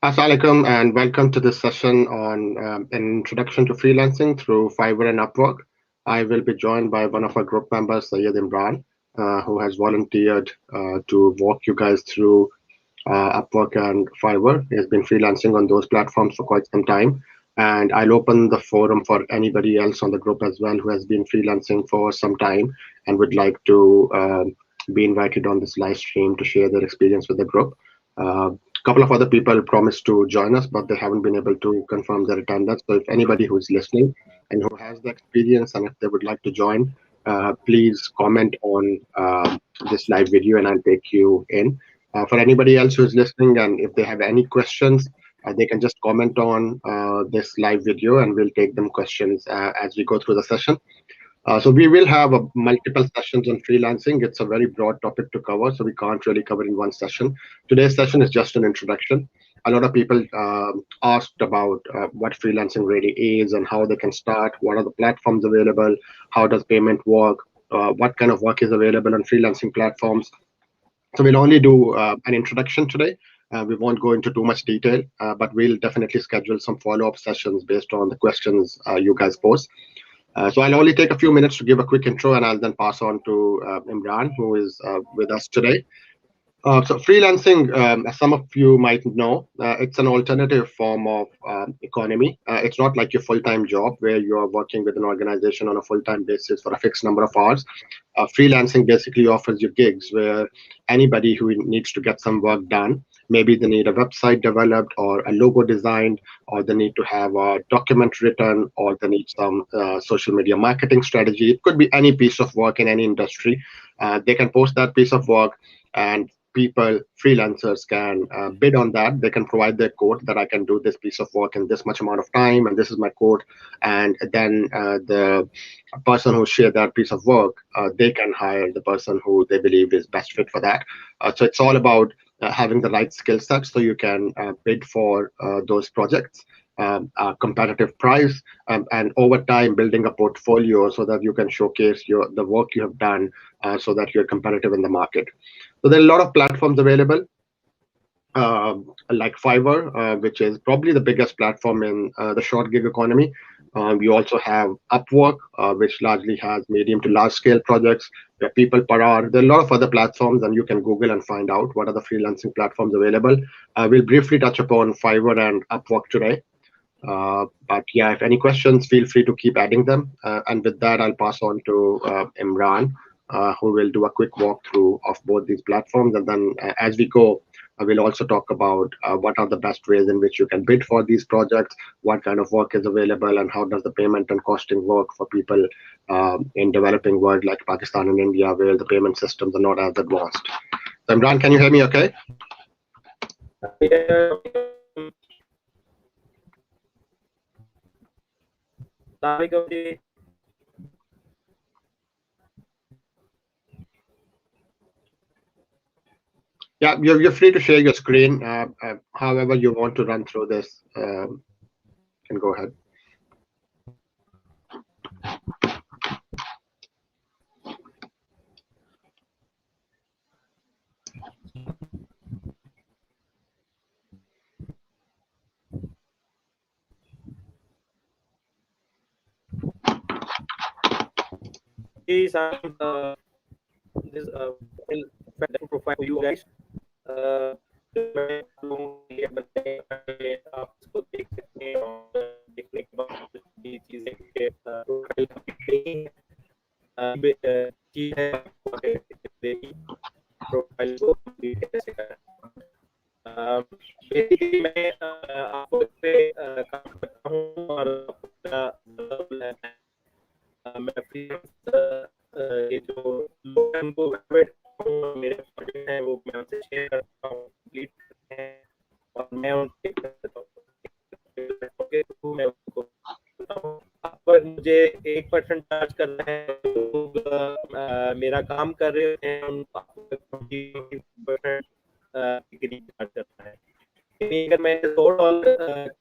Assalamualaikum and welcome to this session on an introduction to freelancing through Fiverr and Upwork. I will be joined by one of our group members, Syed Imran, who has volunteered to walk you guys through Upwork and Fiverr. He has been freelancing on those platforms for quite some time. And I'll open the forum for anybody else on the group as well who has been freelancing for some time and would like to be invited on this live stream to share their experience with the group. Couple of other people promised to join us, but they haven't been able to confirm their attendance. So if anybody who is listening and who has the experience and if they would like to join, please comment on this live video and I'll take you in. For anybody else who is listening and if they have any questions, they can just comment on this live video and we'll take them questions as we go through the session. So we will have multiple sessions on freelancing. It's a very broad topic to cover, so we can't really cover in one session. Today's session is just an introduction. A lot of people asked about what freelancing really is and how they can start, what are the platforms available, how does payment work, what kind of work is available on freelancing platforms. So we'll only do an introduction today. We won't go into too much detail, but we'll definitely schedule some follow-up sessions based on the questions you guys pose. So I'll only take a few minutes to give a quick intro and I'll then pass on to Imran, who is with us today. So freelancing, as some of you might know, it's an alternative form of economy. It's not like your full-time job where you're working with an organization on a full-time basis for a fixed number of hours. Freelancing basically offers you gigs where anybody who needs to get some work done, maybe they need a website developed or a logo designed, or they need to have a document written, or they need some social media marketing strategy. It could be any piece of work in any industry. They can post that piece of work and people, freelancers can bid on that. They can provide their code that I can do this piece of work in this much amount of time, and this is my code. And then the person who shared that piece of work, they can hire the person who they believe is best fit for that. So it's all about having the right skill set so you can bid for those projects. A competitive price, and over time building a portfolio so that you can showcase the work you have done so that you're competitive in the market. So there are a lot of platforms available, like Fiverr, which is probably the biggest platform in the short gig economy. We also have Upwork, which largely has medium to large scale projects where people per hour. There are a lot of other platforms, and you can Google and find out what are the freelancing platforms available. We'll briefly touch upon Fiverr and Upwork today. But yeah, if any questions, feel free to keep adding them. And with that, I'll pass on to Imran, who will do a quick walkthrough of both these platforms. And then as we go, we'll also talk about what are the best ways in which you can bid for these projects, what kind of work is available, and how does the payment and costing work for people in developing world like Pakistan and India, where the payment systems are not as advanced. So Imran, can you hear me okay? Yeah, you're free to share your screen. However you want to run through this, can go ahead. some this profile for you guys. जो मैं लोगों के लिए बनाए ताकि आप इसको देख सकें और देखने के बाद ये चीजें प्रोफाइल नहीं है चीज है प्रोफाइल को कंप्लीट कैसे करना। बेसिकली मैं आपको इस पे काम करता हूँ और मैं ये जो लोग उनको मेरे प्रोजेक्ट हैं वो मैं उनसे शेयर करता हूँ, कंप्लीट करते हैं और मैं उनके मैं उनको पर मुझे 1% चार्ज करना है, लोग मेरा काम कर रहे होते हैं उनको 20% चार्ज करना है। अगर मैंने $100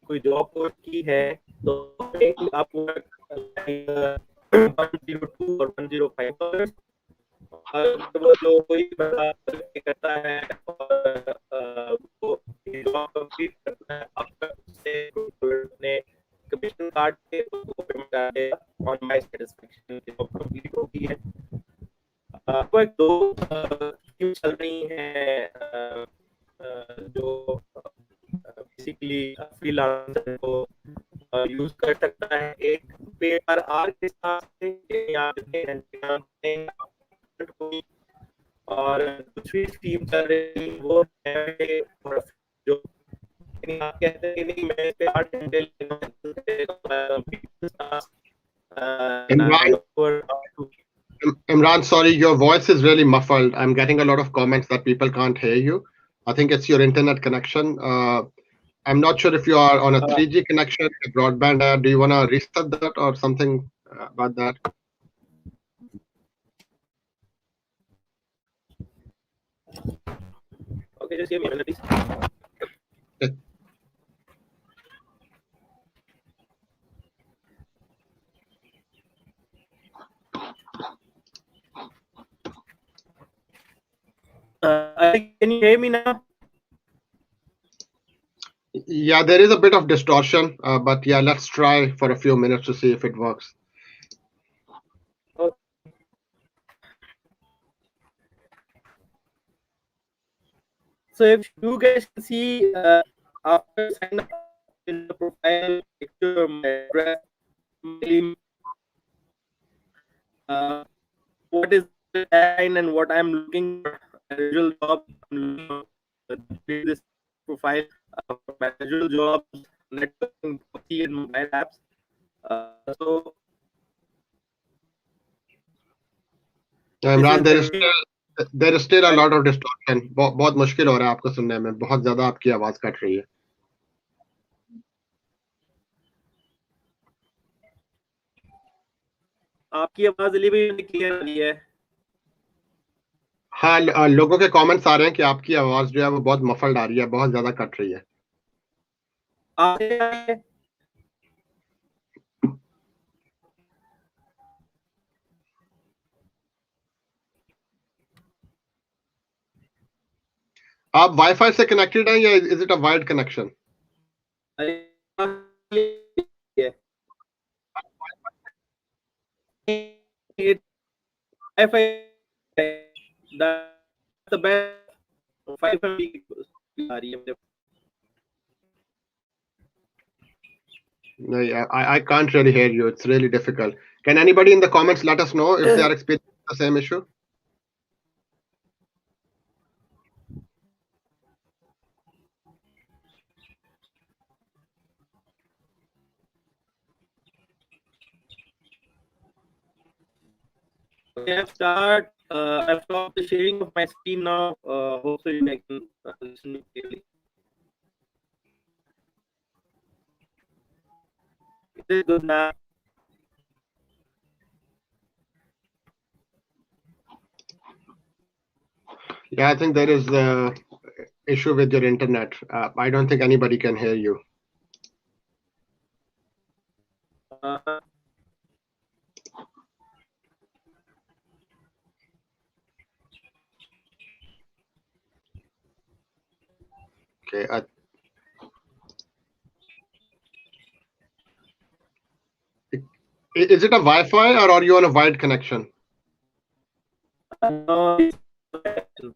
कोई जॉब पोस्ट की है तो आपको 102 और $105 और वो जो कोई बड़ा करता है और वो जॉब कंप्लीट करता है आपका उससे अपने कमीशन काट के उसको पेमेंट कर देगा on my satisfaction job complete होती है। आपको एक दो स्कीम चल रही हैं जो बेसिकली फ्रीलांसर को यूज कर सकता है। एक पे पर आवर के हिसाब से आप और कुछ भी स्कीम चल रही वो है जो आप कहते हैं कि नहीं मैं इस पे 8 घंटे Imran, Imran, sorry, your voice is really muffled. I'm getting a lot of comments that people can't hear you. I think it's your internet connection. I'm not sure if you are on a 3G connection, a broadband. Do you want to reset that or something about that? Okay, just give me a minute, please. Can you hear me now? Yeah, there is a bit of distortion, but yeah, let's try for a few minutes to see if it works. Okay. So if you guys can see after sign up in the profile picture, my address, my what is the line and what I'm looking for, usual job, this profile for my usual jobs, networking, and mobile apps. So Imran, there is still a lot of distortion. बहुत मुश्किल हो रहा है आपको सुनने में, बहुत ज़्यादा आपकी आवाज़ कट रही है। आपकी आवाज़ भी क्लियर आ रही है। हाँ, लोगों के कमेंट्स आ रहे हैं कि आपकी आवाज़ जो है वो बहुत मफल्ड आ रही है, बहुत ज़्यादा कट रही है। आप वाईफाई से कनेक्टेड हैं या is it a wired connection? That's the best 500 No, I can't really hear you. It's really difficult. Can anybody in the comments let us know if they are experiencing the same issue? Okay, I've stopped the sharing of my screen now. Hopefully I can listen clearly. Is it good now? Yeah, I think there is an issue with your internet. I don't think anybody can hear you. Okay. Is it a Wi-Fi or are you on a wired connection? No, it's actually.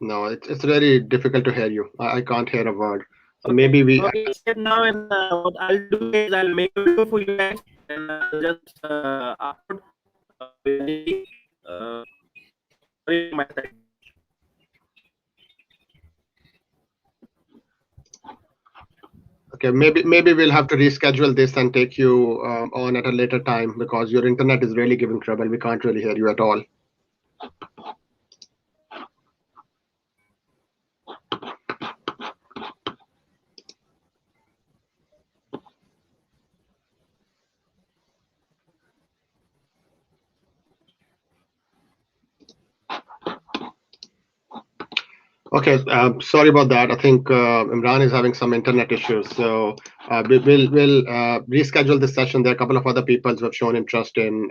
No, it's really difficult to hear you. I can't hear a word. So maybe we. Okay, is it now? And what I'll do is I'll make a video for you guys, and I'll just upload with the link. Sorry for my side. Okay, maybe we'll have to reschedule this and take you on at a later time because your internet is really giving trouble. We can't really hear you at all. Okay, sorry about that. I think Imran is having some internet issues, so we'll reschedule this session. There are a couple of other people who have shown interest in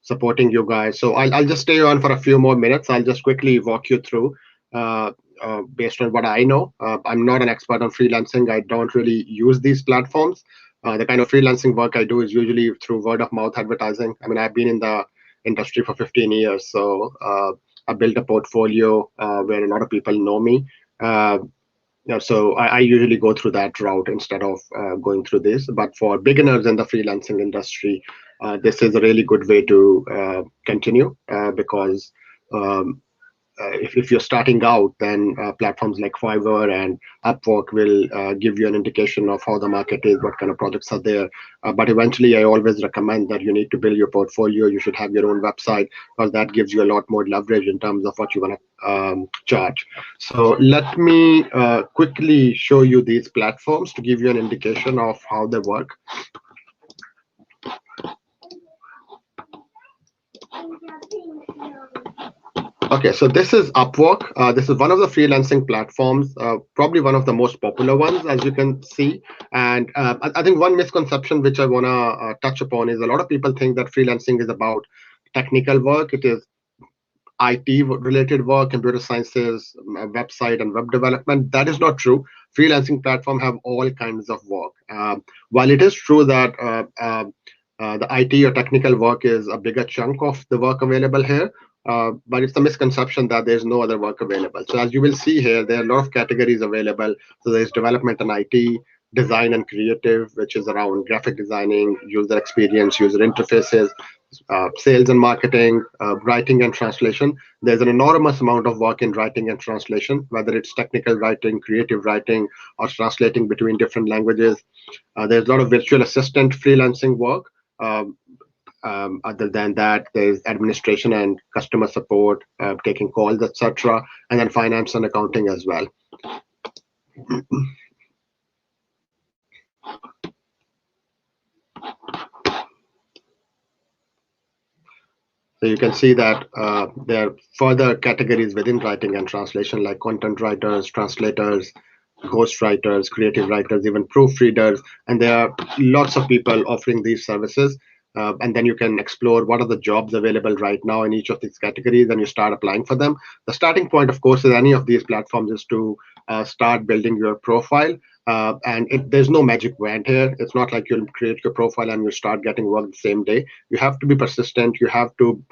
supporting you guys. So I'll just stay on for a few more minutes. I'll just quickly walk you through based on what I know. I'm not an expert on freelancing. I don't really use these platforms. The kind of freelancing work I do is usually through word of mouth advertising. I mean, I've been in the industry for 15 years, so I built a portfolio where a lot of people know me. Uh, so I usually go through that route instead of going through this. But for beginners in the freelancing industry, this is a really good way to continue because um, if you're starting out, then platforms like Fiverr and Upwork will give you an indication of how the market is, what kind of projects are there. But eventually, I always recommend that you need to build your portfolio. You should have your own website because that gives you a lot more leverage in terms of what you want to charge. So let me quickly show you these platforms to give you an indication of how they work. Okay, so this is Upwork. This is one of the freelancing platforms, probably one of the most popular ones, as you can see. And I think one misconception which I want to touch upon is a lot of people think that freelancing is about technical work. It is IT related work, computer sciences, website and web development. That is not true. Freelancing platform have all kinds of work. While it is true that the IT or technical work is a bigger chunk of the work available here, but it's a misconception that there's no other work available. So as you will see here, there are a lot of categories available. So there's development and IT, design and creative, which is around graphic designing, user experience, user interfaces, sales and marketing, writing and translation. There's an enormous amount of work in writing and translation, whether it's technical writing, creative writing, or translating between different languages. There's a lot of virtual assistant freelancing work. Um, Other than that, there's administration and customer support, taking calls, etc., and then finance and accounting as well. So you can see that there are further categories within writing and translation, like content writers, translators, ghost writers, creative writers, even proofreaders, and there are lots of people offering these services. And then you can explore what are the jobs available right now in each of these categories, and you start applying for them. The starting point, of course, in any of these platforms is to start building your profile. There's no magic wand here. It's not like you'll create your profile and you start getting work the same day. You have to be persistent. You have to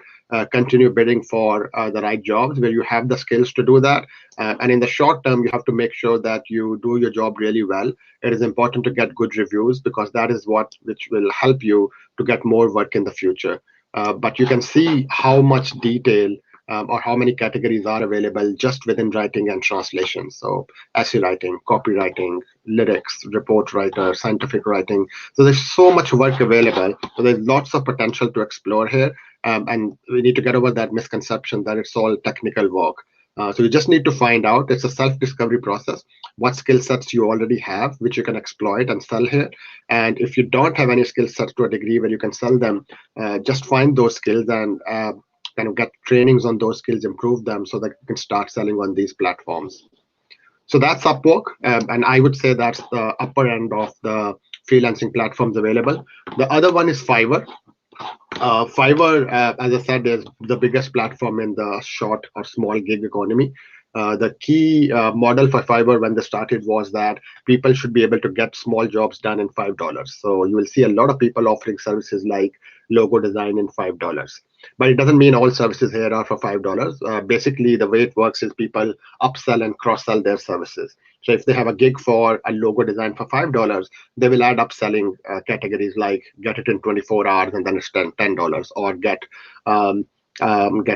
continue bidding for the right jobs where you have the skills to do that. And in the short term, you have to make sure that you do your job really well. It is important to get good reviews because that is what which will help you to get more work in the future. But you can see how much detail or how many categories are available just within writing and translation. So essay writing, copywriting, lyrics, report writer, scientific writing. So there's so much work available. So there's lots of potential to explore here. And we need to get over that misconception that it's all technical work. So you just need to find out, it's a self-discovery process, what skill sets you already have, which you can exploit and sell here. And if you don't have any skill sets to a degree where you can sell them, just find those skills and kind of get trainings on those skills, improve them so that you can start selling on these platforms. So that's Upwork, and I would say that's the upper end of the freelancing platforms available. The other one is Fiverr. Fiverr, as I said, is the biggest platform in the short or small gig economy. The key model for Fiverr when they started was that people should be able to get small jobs done in $5. So you will see a lot of people offering services like logo design in $5. But it doesn't mean all services here are for $5. Basically, the way it works is people upsell and cross sell their services. So if they have a gig for a logo design for $5, they will add upselling categories like get it in 24 hours and then it's $10, or get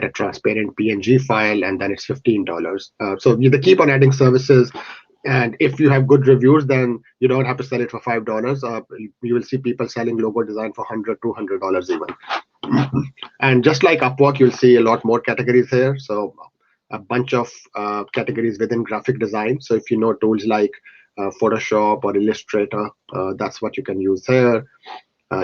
a transparent PNG file and then it's $15. So they keep on adding services. And if you have good reviews, then you don't have to sell it for $5. You will see people selling logo design for $100, $200 even. And just like Upwork, you'll see a lot more categories here. So a bunch of categories within graphic design. So if you know tools like Photoshop or Illustrator, that's what you can use here.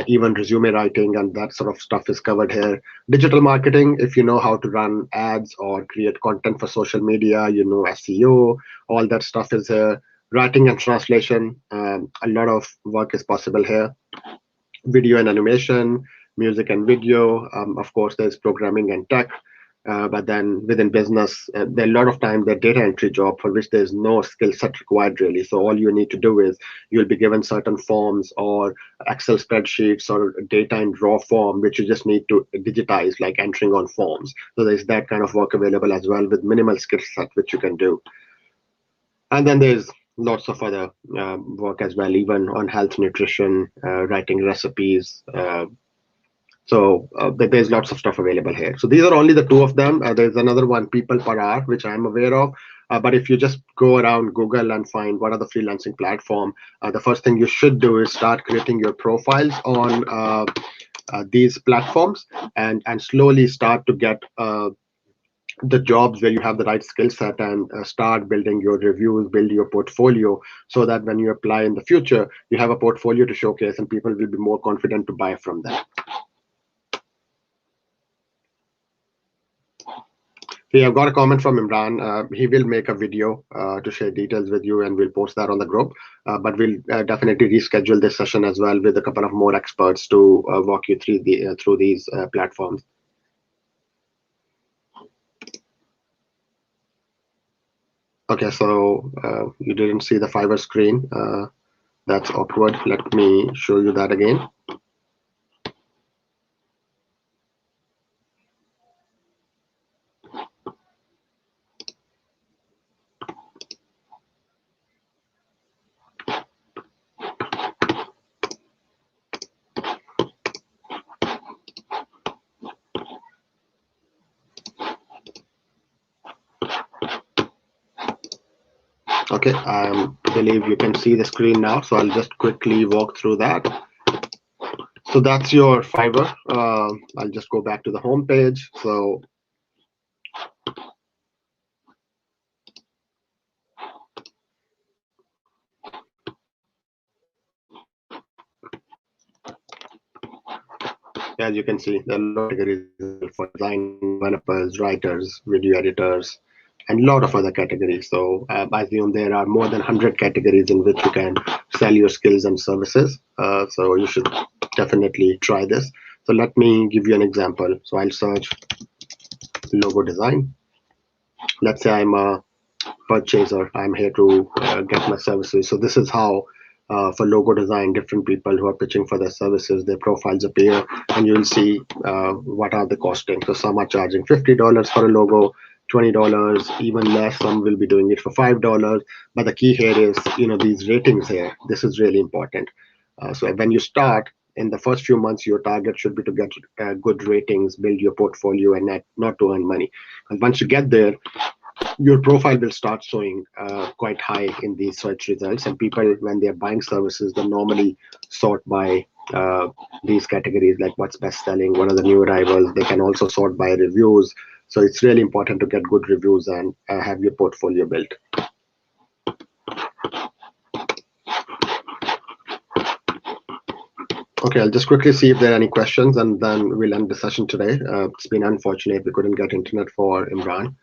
Even resume writing and that sort of stuff is covered here. Digital marketing, if you know how to run ads or create content for social media, you know SEO, all that stuff is here. Writing and translation, a lot of work is possible here. Video and animation, music and video. Of course, there's programming and tech. But then within business, there are a lot of time the data entry job for which there's no skill set required really. So all you need to do is you'll be given certain forms or Excel spreadsheets or data in raw form, which you just need to digitize, like entering on forms. So there's that kind of work available as well with minimal skill set, which you can do. And then there's lots of other work as well, even on health, nutrition, writing recipes, so there's lots of stuff available here. So these are only the two of them. There's another one, people per hour, which I'm aware of. But if you just go around Google and find what are the freelancing platform, the first thing you should do is start creating your profiles on these platforms and slowly start to get the jobs where you have the right skill set and start building your reviews, build your portfolio, so that when you apply in the future, you have a portfolio to showcase and people will be more confident to buy from them. Yeah, I've got a comment from Imran. He will make a video to share details with you, and we'll post that on the group. But we'll definitely reschedule this session as well with a couple of more experts to walk you through these platforms. Okay, so you didn't see the Fiverr screen. That's awkward. Let me show you that again. Okay, I believe you can see the screen now, so I'll just quickly walk through that. So that's your Fiverr. I'll just go back to the home page. So as you can see, there are a lot of categories for design developers, writers, video editors, and a lot of other categories. So I assume there are more than 100 categories in which you can sell your skills and services. So you should definitely try this. So let me give you an example. So I'll search logo design. Let's say I'm a purchaser. I'm here to get my services. So this is how for logo design, different people who are pitching for their services, their profiles appear, and you'll see what are the costing. So some are charging $50 for a logo, $20, even less. Some will be doing it for $5. But the key here is, these ratings here. This is really important. So when you start, in the first few months, your target should be to get good ratings, build your portfolio, and not to earn money. And once you get there, your profile will start showing quite high in these search results. And people, when they're buying services, they normally sort by these categories, like what's best selling, what are the new arrivals. They can also sort by reviews. So it's really important to get good reviews and have your portfolio built. Okay, I'll just quickly see if there are any questions, and then we'll end the session today. It's been unfortunate we couldn't get internet for Imran.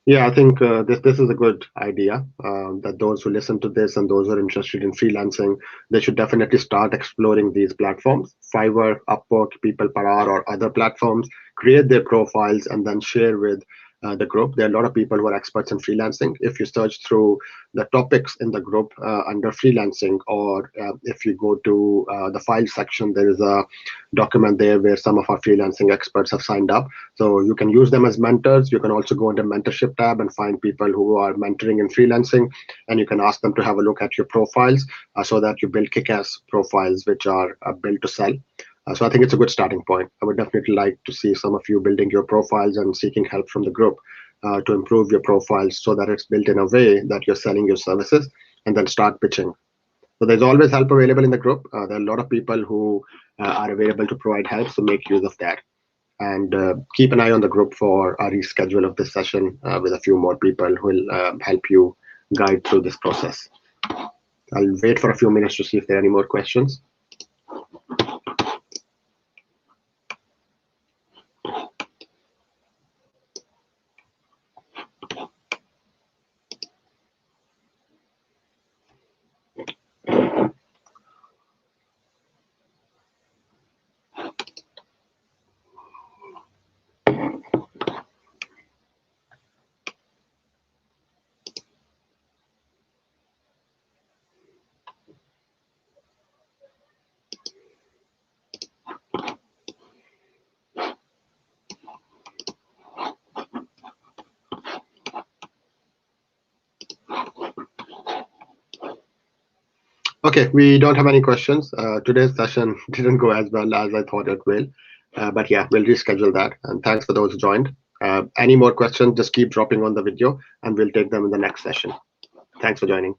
Yeah, I think this is a good idea, that those who listen to this and those who are interested in freelancing, they should definitely start exploring these platforms, Fiverr, Upwork, People Per Hour, or other platforms, create their profiles, and then share with the group. There are a lot of people who are experts in freelancing. If you search through the topics in the group under freelancing, or if you go to the file section, there is a document there where some of our freelancing experts have signed up. So you can use them as mentors. You can also go under mentorship tab and find people who are mentoring in freelancing, and you can ask them to have a look at your profiles so that you build kick-ass profiles which are built to sell. So I think it's a good starting point. I would definitely like to see some of you building your profiles and seeking help from the group to improve your profiles so that it's built in a way that you're selling your services, and then start pitching. So there's always help available in the group. There are a lot of people who are available to provide help, so make use of that. And keep an eye on the group for a reschedule of this session with a few more people who will help you guide through this process. I'll wait for a few minutes to see if there are any more questions. Okay, we don't have any questions. Today's session didn't go as well as I thought it will. But yeah, we'll reschedule that. And thanks for those who joined. Any more questions, just keep dropping on the video and we'll take them in the next session. Thanks for joining.